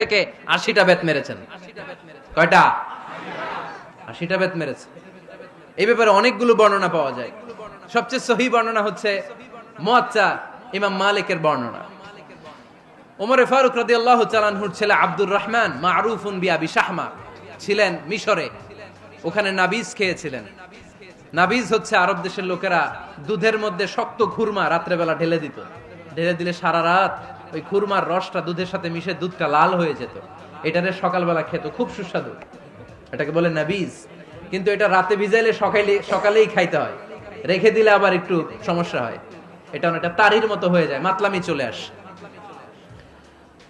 থেকে 80টা বেত মেরেছেন। কয়টা? 80টা বেত মেরেছে। এই ব্যাপারে অনেকগুলো বর্ণনা পাওয়া যায়। সবচেয়ে সহিহ বর্ণনা হচ্ছে মুয়াত্তা ইমাম মালিকের বর্ণনা। ওমরে ফারুক রাদিয়াল্লাহু তাআলা আনহুর ছেলে আব্দুর রহমান মারুফুন বিআবি শাহমা ছিলেন মিশরে। ওখানে নাবিজ খেয়েছিলেন। নাবিজ হচ্ছে আরব দেশের লোকেরা দুধের মধ্যে শক্ত খুরমা রাত্রেবেলা ঢেলে দিত। ঢেলে দিলে সারা রাত ওই খুরমার রসটা দুধের সাথে মিশে দুধটা লাল হয়ে যেত। এটারে সকালবেলা খেত, খুব সুস্বাদু। এটাকে বলে নাবিজ। কিন্তু এটা রাতে ভিজাইলে সকালেই খাইতে হয়, রেখে দিলে আবার একটু সমস্যা হয়। এটা অনেকটা তারির মতো হয়ে যায়, মাতলামি চলে আসে।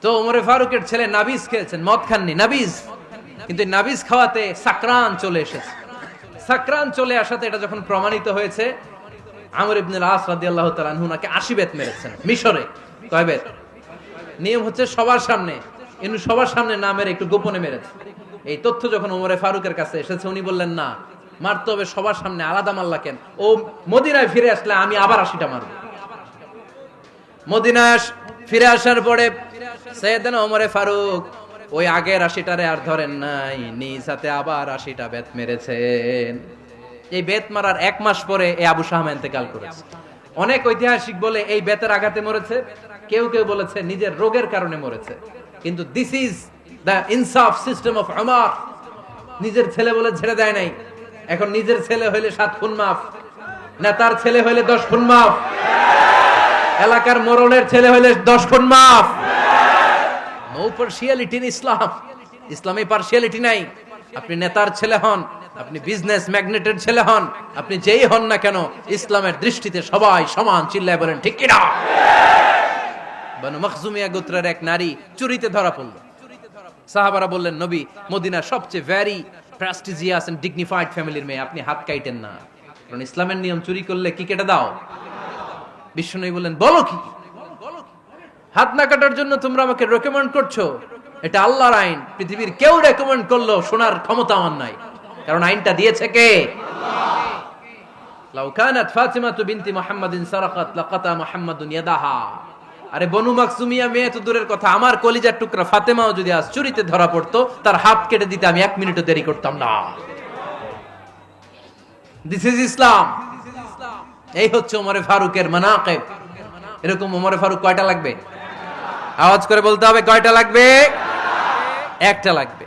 তো ওমরে ফারুকের ছেলে নাবিজ খেয়েছেন, মদ খাননি, নাবিজ। কিন্তু নাবিজ খাওয়াতে সাকরান চলে এসেছে। সাকরান চলে আসাতে এটা যখন প্রমাণিত হয়েছে, আমর ইবনে আস রাদিয়াল্লাহু তাআলা আনহু নাকি 80 বেত মেরেছেন মিশরে। কয় বেত? নিয়ম হচ্ছে সবার সামনে, ইনি সবার সামনে না মেরে একটু গোপনে মেরেছে। এই তথ্য যখন ওমরে ফারুকের কাছে এসেছে, উনি বললেন না, মারতে হবে সবার সামনে, আলাদা মারলা কেন? ও মদিনায় ফিরে আসলে আমি আবার 80টা মারব। মদিনায় ফিরে আসার পরে সাইয়েদনা ওমরে ফারুক ওই আগের 80টারে আর ধরেন নাই, নিজ হাতে আবার 80টা বেত মেরেছেন। এই বেত মারার 1 মাস পরে এই আবু শাহমা ইন্তেকাল করেছে। অনেক ঐতিহাসিক বলে এই বেতের আঘাতে মরেছে, কেউ কেউ বলেছে নিজের রোগের কারণে মরেছে। কিন্তু দিস ইজ দ্য ইনসাফ সিস্টেম অফ উমর। নিজের ছেলে বলে ছেড়ে দেয় নাই। এখন নিজের ছেলে হইলে 7 খুন মাফ, নেতার ছেলে হইলে 10 খুন মাফ, এলাকার মোড়লের ছেলে হইলে 10 খুন মাফ। নো পার্সিয়ালিটি ইন ইসলাম। ইসলামে পার্সিয়ালিটি নাই। আপনি নেতার ছেলে হন, আপনি বিজনেস ম্যাগনেটের ছেলে হন, আপনি যেই হন না কেন, ইসলামের দৃষ্টিতে সবাই সমান। চিল্লায় বলেন ঠিক কি না? বনু মখজুমিয়া গোত্রের এক নারী চুরিতে ধরা পড়ল। সাহাবারা বললেন, নবী, মদিনার সবচেয়ে ভেরি প্রেস্টিজিয়াস এন্ড ডিগনিফাইড ফ্যামিলির মেয়ে, আপনি হাত কাটেন না, কারণ ইসলামের নিয়ম চুরি করলে কি কেটে দাও। বিশ্বনবী বললেন, বলো কি? হাত না কাটার জন্য তোমরা আমাকে রেকমেন্ড করছো? এটা আল্লাহর আইন। পৃথিবীর কেউ রেকমেন্ড করলো শোনার ক্ষমতা আমার নাই, কারণ আইনটা দিয়েছে কে? আল্লাহ। লাউ কানাত ফাতিমাতু বিনতি মুহাম্মাদিন সারাকাত লাকাতা মুহাম্মাদুন ইয়াদাহা। আরে বনু মাকসুমিয়া মেয়ে তো দূরের কথা, আমার কলিজার টুকরা ফাতেমাও যদি আজ চুরিতে ধরা পড়তো, তার হাত কেটে দিতে আমি 1 মিনিটও দেরি করতাম না। দিস ইজ ইসলাম। এই হচ্ছে ওমরে ফারুকের মানাকিব। এরকম ওমরে ফারুক কয়টা লাগবে? আওয়াজ করে বলতে হবে, কয়টা লাগবে? একটা লাগবে।